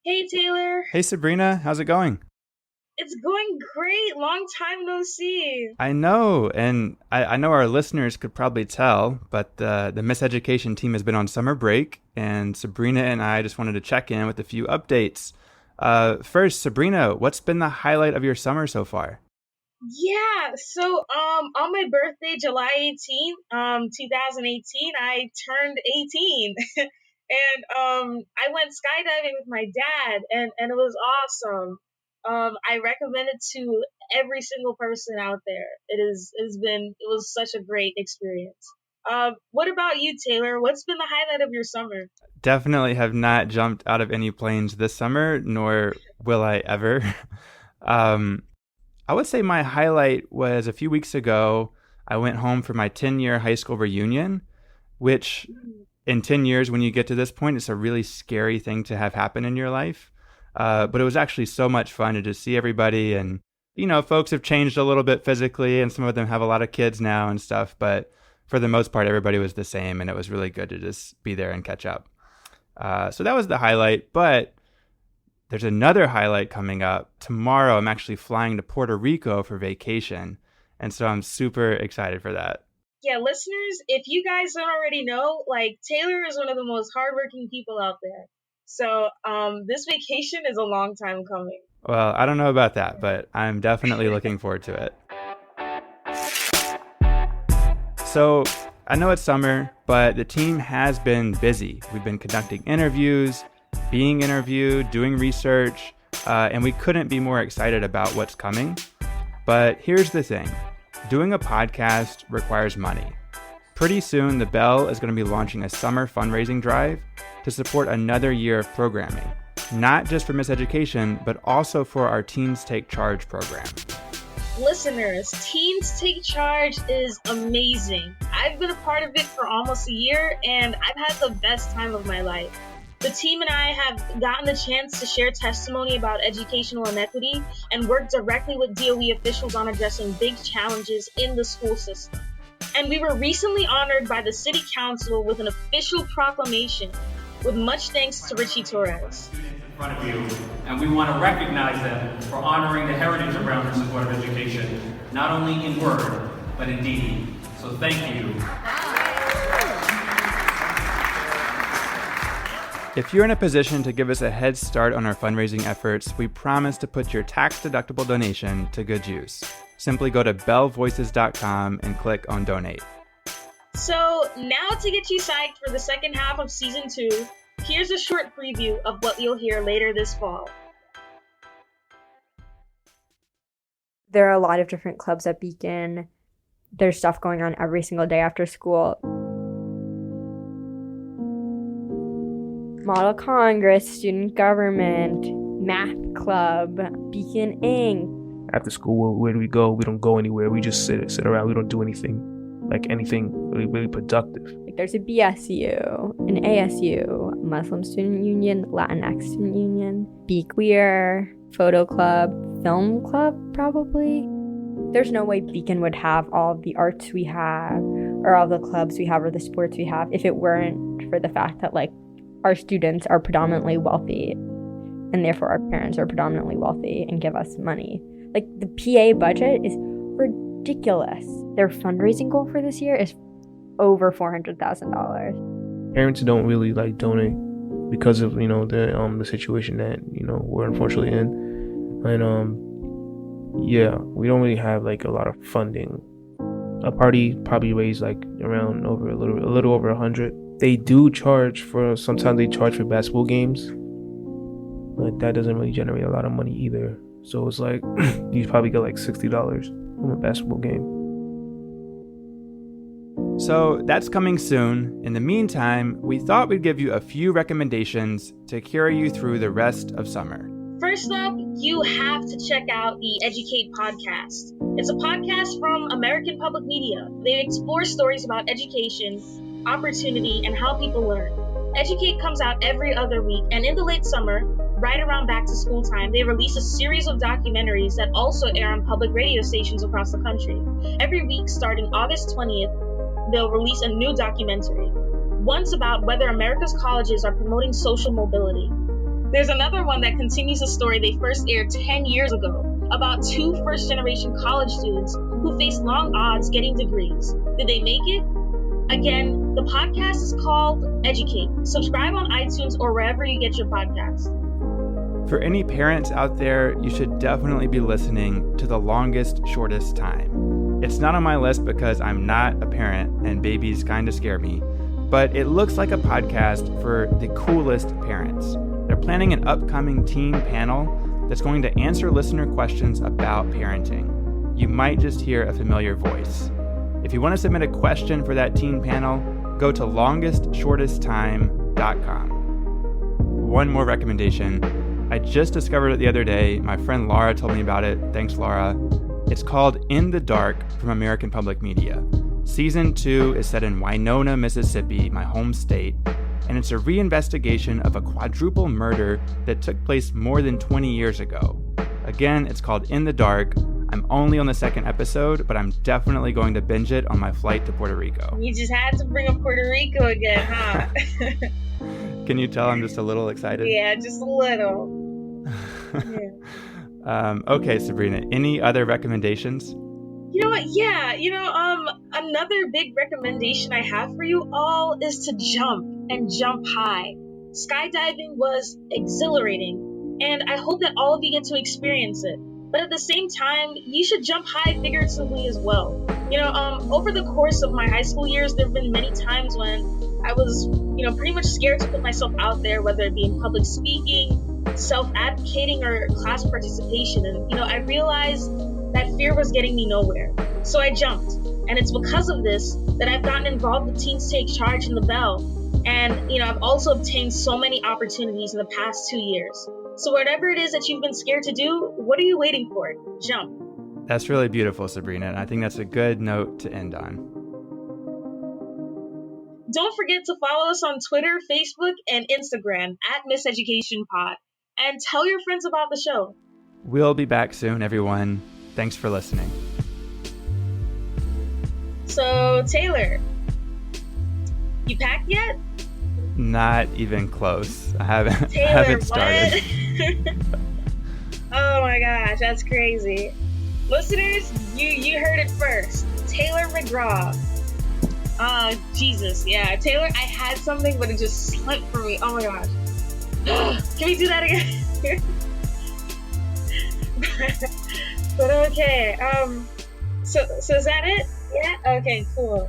Hey Taylor, Hey Sabrina, how's it going? it's going great. Long time no see. I know, and I know our listeners could probably tell, but the Miseducation team has been on summer break, and Sabrina and I just wanted to check in with a few updates. First, Sabrina, what's been the highlight of your summer so far? On my birthday, July 18th, 2018, I turned 18. I went skydiving with my dad and it was awesome. I recommend it to every single person out there. It was such a great experience. What about you, Taylor? What's been the highlight of your summer? Definitely have not jumped out of any planes this summer, nor will I ever. um, I would say my highlight was a few weeks ago. I went home for my 10-year high school reunion, which in 10 years, when you get to this point, it's a really scary thing to have happen in your life. But it was actually so much fun to just see everybody. And, folks have changed a little bit physically, and some of them have a lot of kids now and stuff. But for the most part, everybody was the same. And it was really good to just be there and catch up. So that was the highlight. But there's another highlight coming up. Tomorrow, I'm actually flying to Puerto Rico for vacation. And so I'm super excited for that. Yeah, listeners, if you guys don't already know, like Taylor is one of the most hardworking people out there. This vacation is a long time coming. Well, I don't know about that, but I'm definitely looking forward to it. So I know it's summer, but the team has been busy. We've been conducting interviews, being interviewed, doing research, and we couldn't be more excited about what's coming. But here's the thing. Doing a podcast requires money. Pretty soon, the Bell is going to be launching a summer fundraising drive to support another year of programming, not just for Miseducation, but also for our Teens Take Charge program. Listeners, Teens Take Charge is amazing. I've been a part of it for almost a year, and I've had the best time of my life. The team and I have gotten the chance to share testimony about educational inequity and work directly with DOE officials on addressing big challenges in the school system. And we were recently honored by the City Council with an official proclamation, with much thanks to Richie Torres. In front of you, and we want to recognize them for honoring the heritage around their support of education, not only in word, but in deed. So thank you. If you're in a position to give us a head start on our fundraising efforts, we promise to put your tax-deductible donation to good use. Simply go to bellvoices.com and click on Donate. So now to get you psyched for the second half of Season 2, here's a short preview of what you'll hear later this fall. There are a lot of different clubs at Beacon. There's stuff going on every single day after school. Model Congress, Student Government, Math Club, Beacon Inc. After school, where do we go? We don't go anywhere. We just sit around. We don't do anything really productive. Like there's a BSU, an ASU, Muslim Student Union, Latinx Student Union, Be Queer, Photo Club, Film Club, probably. There's no way Beacon would have all of the arts we have, or all the clubs we have, or the sports we have, if it weren't for the fact that our students are predominantly wealthy, and therefore our parents are predominantly wealthy and give us money. The PA budget is ridiculous. Their fundraising goal for this year is over $400,000. Parents don't really donate because of the situation that we're unfortunately in, and we don't really have a lot of funding. A party probably raised around a little over 100. They do sometimes they charge for basketball games, but that doesn't really generate a lot of money either. So it's you probably get $60 from a basketball game. So that's coming soon. In the meantime, we thought we'd give you a few recommendations to carry you through the rest of summer. First up, you have to check out the Educate podcast. It's a podcast from American Public Media. They explore stories about education, opportunity, and how people learn. Educate comes out every other week, and in the late summer, right around back to school time, they release a series of documentaries that also air on public radio stations across the country. Every week, starting August 20th, they'll release a new documentary. One's about whether America's colleges are promoting social mobility. There's another one that continues a story they first aired 10 years ago about two first-generation college students who faced long odds getting degrees. Did they make it? Again, the podcast is called Educate. Subscribe on iTunes or wherever you get your podcasts. For any parents out there, you should definitely be listening to The Longest, Shortest Time. It's not on my list because I'm not a parent and babies kind of scare me, but it looks like a podcast for the coolest parents. They're planning an upcoming teen panel that's going to answer listener questions about parenting. You might just hear a familiar voice. If you want to submit a question for that teen panel, go to longestshortesttime.com. One more recommendation. I just discovered it the other day. My friend Laura told me about it. Thanks, Laura. It's called In the Dark from American Public Media. Season 2 is set in Winona, Mississippi, my home state, and it's a reinvestigation of a quadruple murder that took place more than 20 years ago. Again, it's called In the Dark. I'm only on the second episode, but I'm definitely going to binge it on my flight to Puerto Rico. You just had to bring up Puerto Rico again, huh? Can you tell I'm just a little excited? Yeah, just a little. Yeah. Okay, Sabrina, any other recommendations? You know what? Yeah, another big recommendation I have for you all is to jump and jump high. Skydiving was exhilarating, and I hope that all of you get to experience it. But at the same time, you should jump high figuratively as well. Over the course of my high school years, there have been many times when I was, pretty much scared to put myself out there, whether it be in public speaking, self-advocating, or class participation. And, I realized that fear was getting me nowhere. So I jumped. And it's because of this that I've gotten involved with Teens Take Charge in the Bell. And, I've also obtained so many opportunities in the past 2 years. So whatever it is that you've been scared to do, what are you waiting for? Jump. That's really beautiful, Sabrina, and I think that's a good note to end on. Don't forget to follow us on Twitter, Facebook, and Instagram at MisEducationPod. And tell your friends about the show. We'll be back soon, everyone. Thanks for listening. So, Taylor, you packed yet? Not even close. I haven't started. Oh my gosh, that's crazy. Listeners, you heard it first. Taylor McGraw. Oh, Jesus. Yeah, Taylor, I had something, but it just slipped from me. Oh my gosh. Can we do that again? But okay. So is that it? Yeah? Okay, cool.